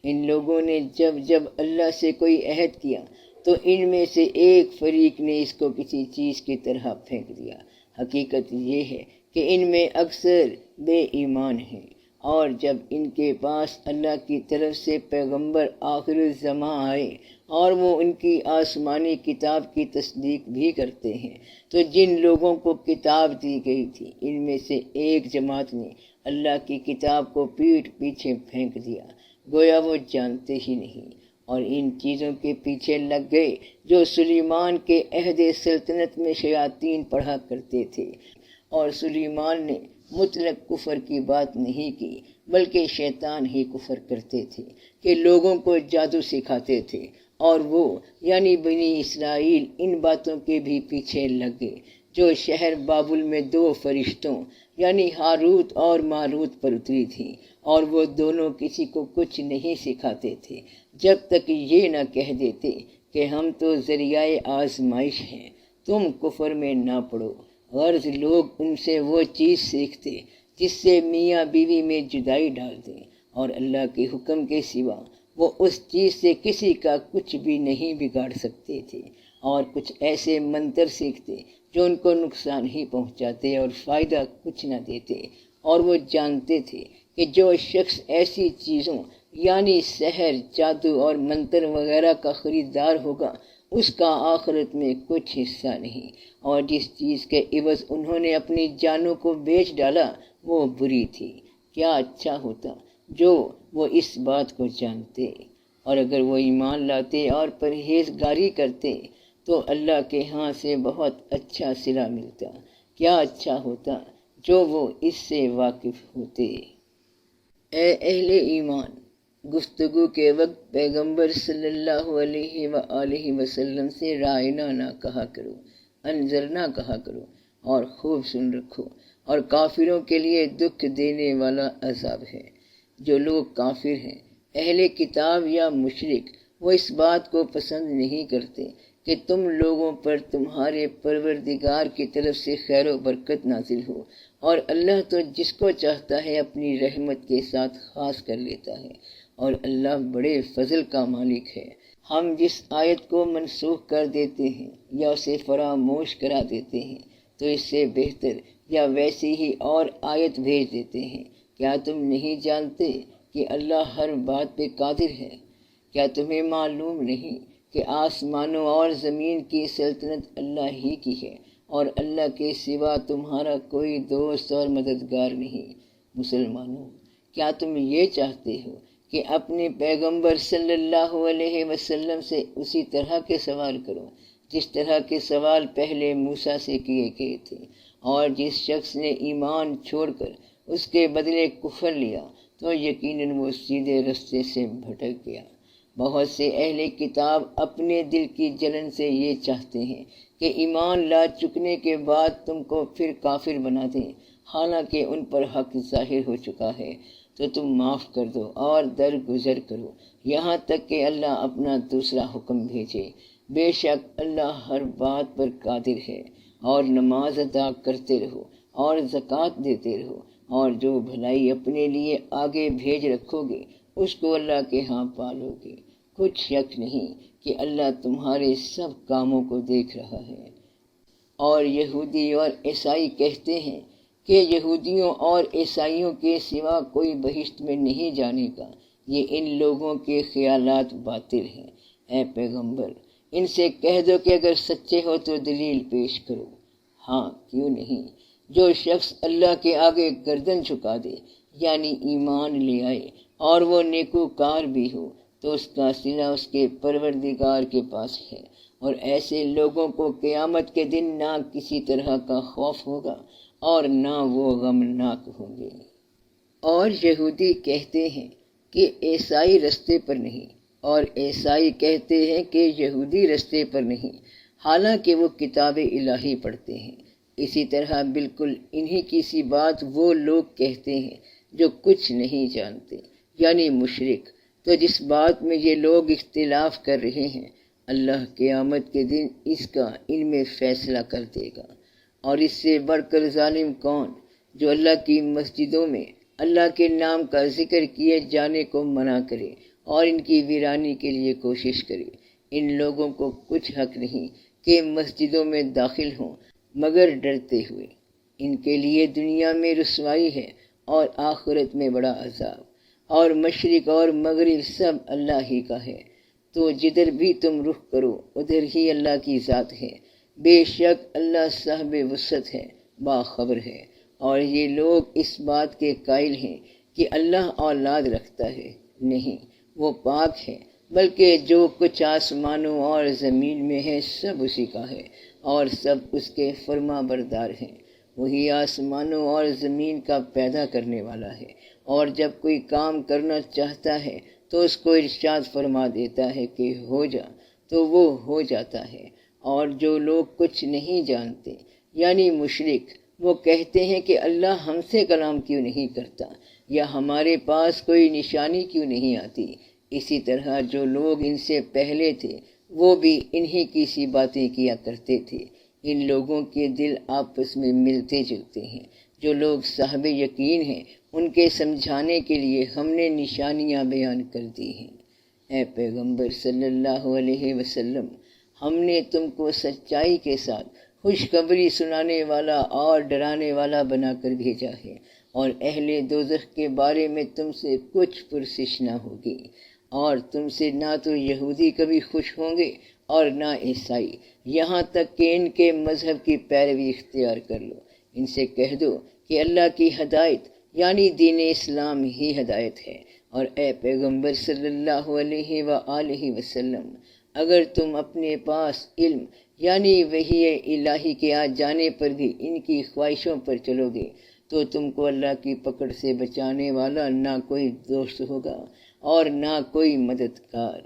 Speaker 1: ان لوگوں نے جب جب اللہ سے کوئی عہد کیا تو ان میں سے ایک فریق نے اس کو کسی چیز کی طرح پھینک دیا۔ حقیقت یہ ہے کہ ان میں اکثر بے ایمان ہیں، اور جب ان کے پاس اللہ کی طرف سے پیغمبر آخر الزماں آئے اور وہ ان کی آسمانی کتاب کی تصدیق بھی کرتے ہیں، تو جن لوگوں کو کتاب دی گئی تھی ان میں سے ایک جماعت نے اللہ کی کتاب کو پیٹھ پیچھے پھینک دیا، گویا وہ جانتے ہی نہیں، اور ان چیزوں کے پیچھے لگ گئے جو سلیمان کے عہد سلطنت میں شیاطین پڑھا کرتے تھے۔ اور سلیمان نے مطلق کفر کی بات نہیں کی، بلکہ شیطان ہی کفر کرتے تھے کہ لوگوں کو جادو سکھاتے تھے، اور وہ یعنی بنی اسرائیل ان باتوں کے بھی پیچھے لگ گئے جو شہر بابل میں 2 فرشتوں یعنی ہاروت اور ماروت پر اتری تھی، اور وہ دونوں کسی کو کچھ نہیں سکھاتے تھے جب تک یہ نہ کہہ دیتے کہ ہم تو ذریعہ آزمائش ہیں، تم کفر میں نہ پڑو۔ غرض لوگ ان سے وہ چیز سیکھتے جس سے میاں بیوی میں جدائی ڈال دیں، اور اللہ کے حکم کے سوا وہ اس چیز سے کسی کا کچھ بھی نہیں بگاڑ سکتے تھے، اور کچھ ایسے منتر سیکھتے جو ان کو نقصان ہی پہنچاتے اور فائدہ کچھ نہ دیتے، اور وہ جانتے تھے کہ جو شخص ایسی چیزوں یعنی سحر، جادو اور منتر وغیرہ کا خریدار ہوگا اس کا آخرت میں کچھ حصہ نہیں، اور جس چیز کے عوض انہوں نے اپنی جانوں کو بیچ ڈالا وہ بری تھی۔ کیا اچھا ہوتا جو وہ اس بات کو جانتے، اور اگر وہ ایمان لاتے اور پرہیزگاری کرتے تو اللہ کے ہاں سے بہت اچھا صلہ ملتا۔ کیا اچھا ہوتا جو وہ اس سے واقف ہوتے۔ اے اہل ایمان، گفتگو کے وقت پیغمبر صلی اللہ علیہ وآلہ وسلم سے رائنا نہ کہا کرو، انظر نہ کہا کرو، اور خوب سن رکھو، اور کافروں کے لیے دکھ دینے والا عذاب ہے۔ جو لوگ کافر ہیں، اہل کتاب یا مشرک، وہ اس بات کو پسند نہیں کرتے کہ تم لوگوں پر تمہارے پروردگار کی طرف سے خیر و برکت نازل ہو، اور اللہ تو جس کو چاہتا ہے اپنی رحمت کے ساتھ خاص کر لیتا ہے، اور اللہ بڑے فضل کا مالک ہے۔ ہم جس آیت کو منسوخ کر دیتے ہیں یا اسے فراموش کرا دیتے ہیں تو اس سے بہتر یا ویسی ہی اور آیت بھیج دیتے ہیں۔ کیا تم نہیں جانتے کہ اللہ ہر بات پہ قادر ہے؟ کیا تمہیں معلوم نہیں کہ آسمانوں اور زمین کی سلطنت اللہ ہی کی ہے اور اللہ کے سوا تمہارا کوئی دوست اور مددگار نہیں؟ مسلمانوں، کیا تم یہ چاہتے ہو کہ اپنے پیغمبر صلی اللہ علیہ وسلم سے اسی طرح کے سوال کرو جس طرح کے سوال پہلے موسیٰ سے کیے گئے تھے؟ اور جس شخص نے ایمان چھوڑ کر اس کے بدلے کفر لیا تو یقیناً وہ سیدھے رستے سے بھٹک گیا۔ بہت سے اہل کتاب اپنے دل کی جلن سے یہ چاہتے ہیں کہ ایمان لا چکنے کے بعد تم کو پھر کافر بنا دیں، حالانکہ ان پر حق ظاہر ہو چکا ہے، تو تم معاف کر دو اور درگزر کرو یہاں تک کہ اللہ اپنا دوسرا حکم بھیجے۔ بے شک اللہ ہر بات پر قادر ہے۔ اور نماز ادا کرتے رہو اور زکوٰۃ دیتے رہو، اور جو بھلائی اپنے لیے آگے بھیج رکھو گے اس کو اللہ کے ہاں پالو گے۔ کچھ شک نہیں کہ اللہ تمہارے سب کاموں کو دیکھ رہا ہے۔ اور یہودی اور عیسائی کہتے ہیں کہ یہودیوں اور عیسائیوں کے سوا کوئی بہشت میں نہیں جانے گا۔ یہ ان لوگوں کے خیالات باطل ہیں۔ اے پیغمبر، ان سے کہہ دو کہ اگر سچے ہو تو دلیل پیش کرو۔ ہاں، کیوں نہیں؟ جو شخص اللہ کے آگے گردن جھکا دے، یعنی ایمان لے آئے اور وہ نیکوکار بھی ہو، تو اس کا صلہ اس کے پروردگار کے پاس ہے، اور ایسے لوگوں کو قیامت کے دن نہ کسی طرح کا خوف ہوگا اور نہ وہ غمناک ہوں گے۔ اور یہودی کہتے ہیں کہ عیسائی رستے پر نہیں، اور عیسائی کہتے ہیں کہ یہودی رستے پر نہیں، حالانکہ وہ کتاب الہی پڑھتے ہیں۔ اسی طرح بالکل انہی کی سی بات وہ لوگ کہتے ہیں جو کچھ نہیں جانتے، یعنی مشرک۔ تو جس بات میں یہ لوگ اختلاف کر رہے ہیں، اللہ قیامت کے دن اس کا ان میں فیصلہ کر دے گا۔ اور اس سے بڑھ کر ظالم کون، جو اللہ کی مسجدوں میں اللہ کے نام کا ذکر کیے جانے کو منع کرے اور ان کی ویرانی کے لیے کوشش کرے۔ ان لوگوں کو کچھ حق نہیں کہ مسجدوں میں داخل ہوں مگر ڈرتے ہوئے۔ ان کے لیے دنیا میں رسوائی ہے اور آخرت میں بڑا عذاب۔ اور مشرق اور مغرب سب اللہ ہی کا ہے، تو جدھر بھی تم رخ کرو ادھر ہی اللہ کی ذات ہے۔ بے شک اللہ صاحب وسعت ہے، باخبر ہے۔ اور یہ لوگ اس بات کے قائل ہیں کہ اللہ اولاد رکھتا ہے۔ نہیں، وہ پاک ہے، بلکہ جو کچھ آسمانوں اور زمین میں ہے سب اسی کا ہے، اور سب اس کے فرما بردار ہیں۔ وہی آسمانوں اور زمین کا پیدا کرنے والا ہے، اور جب کوئی کام کرنا چاہتا ہے تو اس کو ارشاد فرما دیتا ہے کہ ہو جا، تو وہ ہو جاتا ہے۔ اور جو لوگ کچھ نہیں جانتے، یعنی مشرک، وہ کہتے ہیں کہ اللہ ہم سے کلام کیوں نہیں کرتا، یا ہمارے پاس کوئی نشانی کیوں نہیں آتی۔ اسی طرح جو لوگ ان سے پہلے تھے وہ بھی انہی کی سی باتیں کیا کرتے تھے۔ ان لوگوں کے دل آپس میں ملتے جلتے ہیں۔ جو لوگ صاحب یقین ہیں ان کے سمجھانے کے لیے ہم نے نشانیاں بیان کر دی ہیں۔ اے پیغمبر صلی اللہ علیہ وسلم، ہم نے تم کو سچائی کے ساتھ خوشخبری سنانے والا اور ڈرانے والا بنا کر بھیجا ہے، اور اہل دوزخ کے بارے میں تم سے کچھ پرسش نہ ہوگی، اور تم سے نہ تو یہودی کبھی خوش ہوں گے اور نہ عیسائی، یہاں تک کہ ان کے مذہب کی پیروی اختیار کر لو۔ ان سے کہہ دو کہ اللہ کی ہدایت یعنی دین اسلام ہی ہدایت ہے۔ اور اے پیغمبر صلی اللہ علیہ وآلہ وسلم، اگر تم اپنے پاس علم یعنی وحی الہی کے آ جانے پر بھی ان کی خواہشوں پر چلو گے تو تم کو اللہ کی پکڑ سے بچانے والا نہ کوئی دوست ہوگا اور نہ کوئی مددگار۔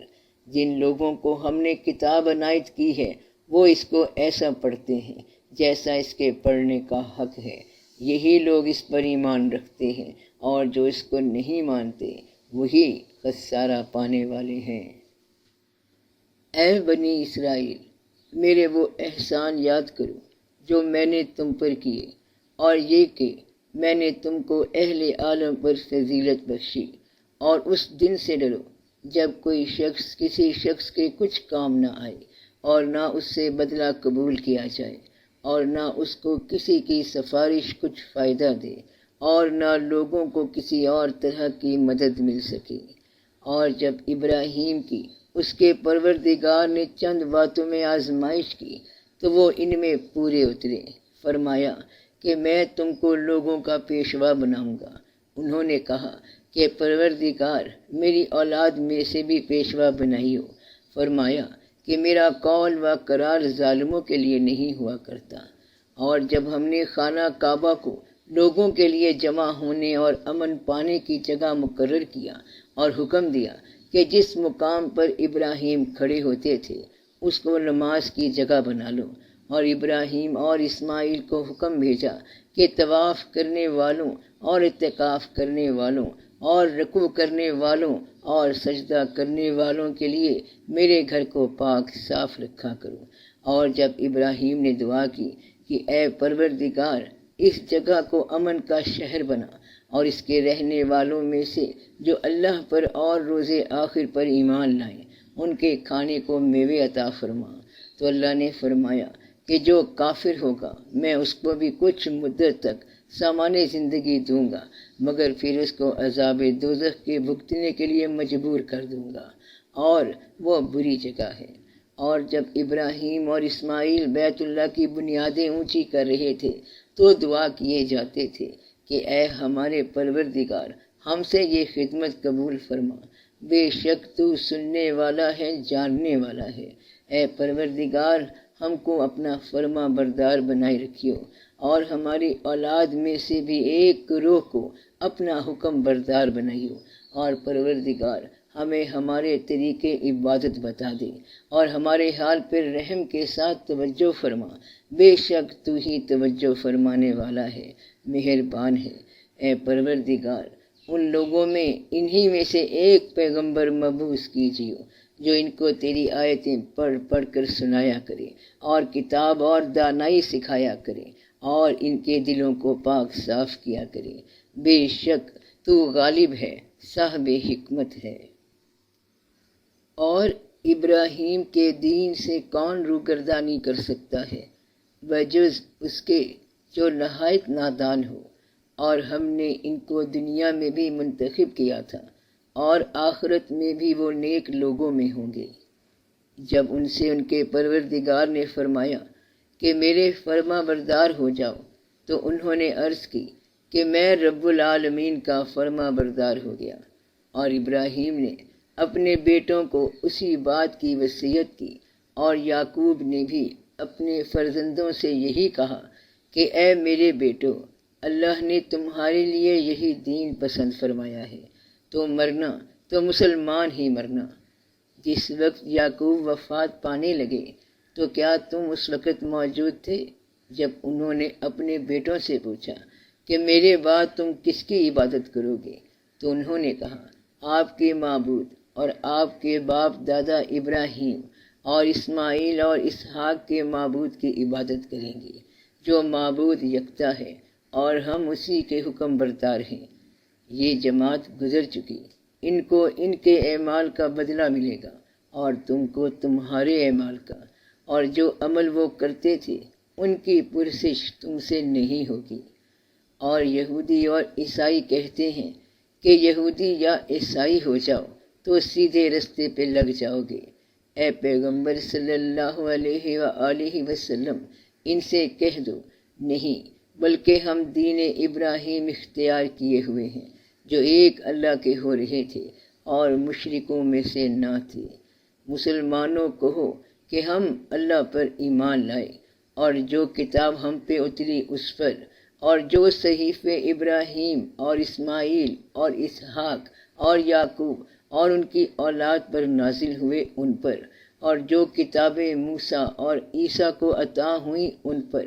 Speaker 1: جن لوگوں کو ہم نے کتاب عنایت کی ہے وہ اس کو ایسا پڑھتے ہیں جیسا اس کے پڑھنے کا حق ہے، یہی لوگ اس پر ایمان رکھتے ہیں، اور جو اس کو نہیں مانتے وہی خسارہ پانے والے ہیں۔ اے بنی اسرائیل، میرے وہ احسان یاد کرو جو میں نے تم پر کیے، اور یہ کہ میں نے تم کو اہل عالم پر فضیلت بخشی۔ اور اس دن سے ڈرو جب کوئی شخص کسی شخص کے کچھ کام نہ آئے اور نہ اس سے بدلہ قبول کیا جائے، اور نہ اس کو کسی کی سفارش کچھ فائدہ دے، اور نہ لوگوں کو کسی اور طرح کی مدد مل سکے۔ اور جب ابراہیم کی اس کے پروردگار نے چند باتوں میں آزمائش کی تو وہ ان میں پورے اترے۔ فرمایا کہ میں تم کو لوگوں کا پیشوا بناؤں گا۔ انہوں نے کہا کہ پروردگار میری اولاد میں سے بھی پیشوا بنائیو۔ فرمایا کہ میرا قول و قرار ظالموں کے لیے نہیں ہوا کرتا۔ اور جب ہم نے خانہ کعبہ کو لوگوں کے لیے جمع ہونے اور امن پانے کی جگہ مقرر کیا اور حکم دیا کہ جس مقام پر ابراہیم کھڑے ہوتے تھے اس کو نماز کی جگہ بنا لو، اور ابراہیم اور اسماعیل کو حکم بھیجا کہ طواف کرنے والوں اور اعتکاف کرنے والوں اور رکوع کرنے والوں اور سجدہ کرنے والوں کے لیے میرے گھر کو پاک صاف رکھا کرو۔ اور جب ابراہیم نے دعا کی کہ اے پروردگار اس جگہ کو امن کا شہر بنا، اور اس کے رہنے والوں میں سے جو اللہ پر اور روز آخر پر ایمان لائیں ان کے کھانے کو میوے عطا فرما، تو اللہ نے فرمایا کہ جو کافر ہوگا میں اس کو بھی کچھ مدت تک سامان زندگی دوں گا، مگر پھر اس کو عذاب دوزخ کے بھگتنے کے لیے مجبور کر دوں گا، اور وہ بری جگہ ہے۔ اور جب ابراہیم اور اسماعیل بیت اللہ کی بنیادیں اونچی کر رہے تھے تو دعا کیے جاتے تھے کہ اے ہمارے پروردگار ہم سے یہ خدمت قبول فرما، بے شک تو سننے والا ہے، جاننے والا ہے۔ اے پروردگار ہم کو اپنا فرما بردار بنائے رکھیو، اور ہماری اولاد میں سے بھی ایک گروہ کو اپنا حکم بردار بنائیو، اور پروردگار ہمیں ہمارے طریقے عبادت بتا دے اور ہمارے حال پر رحم کے ساتھ توجہ فرما، بے شک تو ہی توجہ فرمانے والا ہے، مہربان ہے۔ اے پروردگار ان لوگوں میں انہی میں سے ایک پیغمبر مبعوث کیجیو جو ان کو تیری آیتیں پڑھ پڑھ کر سنایا کرے اور کتاب اور دانائی سکھایا کرے اور ان کے دلوں کو پاک صاف کیا کرے، بے شک تو غالب ہے، صاحب حکمت ہے۔ اور ابراہیم کے دین سے کون روگردانی کر سکتا ہے بجز اس کے جو نہایت نادان ہو، اور ہم نے ان کو دنیا میں بھی منتخب کیا تھا اور آخرت میں بھی وہ نیک لوگوں میں ہوں گے۔ جب ان سے ان کے پروردگار نے فرمایا کہ میرے فرما بردار ہو جاؤ تو انہوں نے عرض کی کہ میں رب العالمین کا فرما بردار ہو گیا۔ اور ابراہیم نے اپنے بیٹوں کو اسی بات کی وصیت کی، اور یعقوب نے بھی اپنے فرزندوں سے یہی کہا کہ اے میرے بیٹو، اللہ نے تمہارے لیے یہی دین پسند فرمایا ہے، تو مرنا تو مسلمان ہی مرنا۔ جس وقت یعقوب وفات پانے لگے تو کیا تم اس وقت موجود تھے جب انہوں نے اپنے بیٹوں سے پوچھا کہ میرے بعد تم کس کی عبادت کرو گے؟ تو انہوں نے کہا آپ کے معبود اور آپ کے باپ دادا ابراہیم اور اسماعیل اور اسحاق کے معبود کی عبادت کریں گے، جو معبود یکتا ہے اور ہم اسی کے حکم بردار ہیں۔ یہ جماعت گزر چکی، ان کو ان کے اعمال کا بدلہ ملے گا اور تم کو تمہارے اعمال کا، اور جو عمل وہ کرتے تھے ان کی پرسش تم سے نہیں ہوگی۔ اور یہودی اور عیسائی کہتے ہیں کہ یہودی یا عیسائی ہو جاؤ تو سیدھے رستے پہ لگ جاؤ گے۔ اے پیغمبر صلی اللہ علیہ وآلہ وسلم ان سے کہہ دو نہیں، بلکہ ہم دین ابراہیم اختیار کیے ہوئے ہیں جو ایک اللہ کے ہو رہے تھے اور مشرکوں میں سے نہ تھے۔ مسلمانوں کہو کہ ہم اللہ پر ایمان لائے اور جو کتاب ہم پہ اتری اس پر، اور جو صحیفے ابراہیم اور اسماعیل اور اسحاق اور یعقوب اور ان کی اولاد پر نازل ہوئے ان پر، اور جو کتابیں موسیٰ اور عیسیٰ کو عطا ہوئیں ان پر،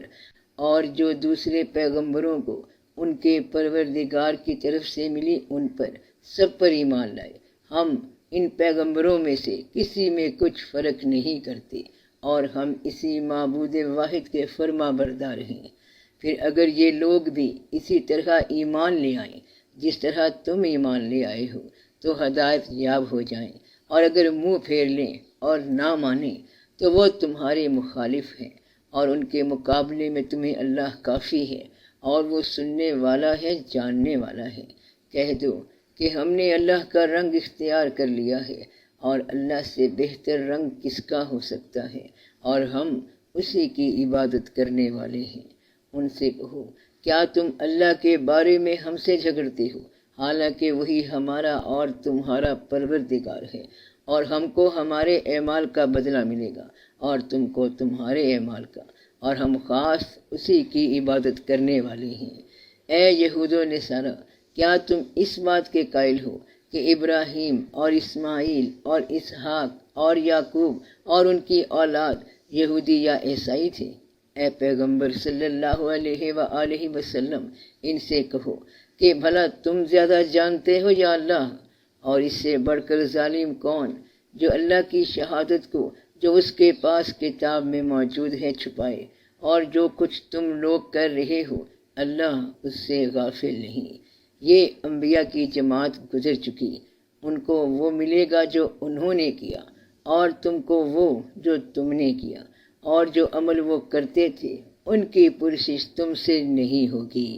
Speaker 1: اور جو دوسرے پیغمبروں کو ان کے پروردگار کی طرف سے ملی ان پر، سب پر ایمان لائے۔ ہم ان پیغمبروں میں سے کسی میں کچھ فرق نہیں کرتے، اور ہم اسی معبود واحد کے فرما بردار ہیں۔ پھر اگر یہ لوگ بھی اسی طرح ایمان لے آئیں جس طرح تم ایمان لے آئے ہو تو ہدایت یاب ہو جائیں، اور اگر منہ پھیر لیں اور نہ مانیں تو وہ تمہارے مخالف ہیں، اور ان کے مقابلے میں تمہیں اللہ کافی ہے، اور وہ سننے والا ہے، جاننے والا ہے۔ کہہ دو کہ ہم نے اللہ کا رنگ اختیار کر لیا ہے، اور اللہ سے بہتر رنگ کس کا ہو سکتا ہے، اور ہم اسی کی عبادت کرنے والے ہیں۔ ان سے کہو، کیا تم اللہ کے بارے میں ہم سے جھگڑتے ہو، حالانکہ وہی ہمارا اور تمہارا پروردگار ہے، اور ہم کو ہمارے اعمال کا بدلہ ملے گا، اور تم کو تمہارے اعمال کا، اور ہم خاص اسی کی عبادت کرنے والے ہیں۔ اے یہود و نصارا، کیا تم اس بات کے قائل ہو کہ ابراہیم اور اسماعیل اور اسحاق اور یعقوب اور ان کی اولاد یہودی یا عیسائی تھے؟ اے پیغمبر صلی اللہ علیہ وآلہ وسلم، ان سے کہو کہ بھلا تم زیادہ جانتے ہو یا اللہ؟ اور اس سے بڑھ کر ظالم کون، جو اللہ کی شہادت کو جو اس کے پاس کتاب میں موجود ہے چھپائے، اور جو کچھ تم لوگ کر رہے ہو اللہ اس سے غافل نہیں۔ یہ انبیاء کی جماعت گزر چکی، ان کو وہ ملے گا جو انہوں نے کیا، اور تم کو وہ جو تم نے کیا، اور جو عمل وہ کرتے تھے ان کی پرسش تم سے نہیں ہوگی۔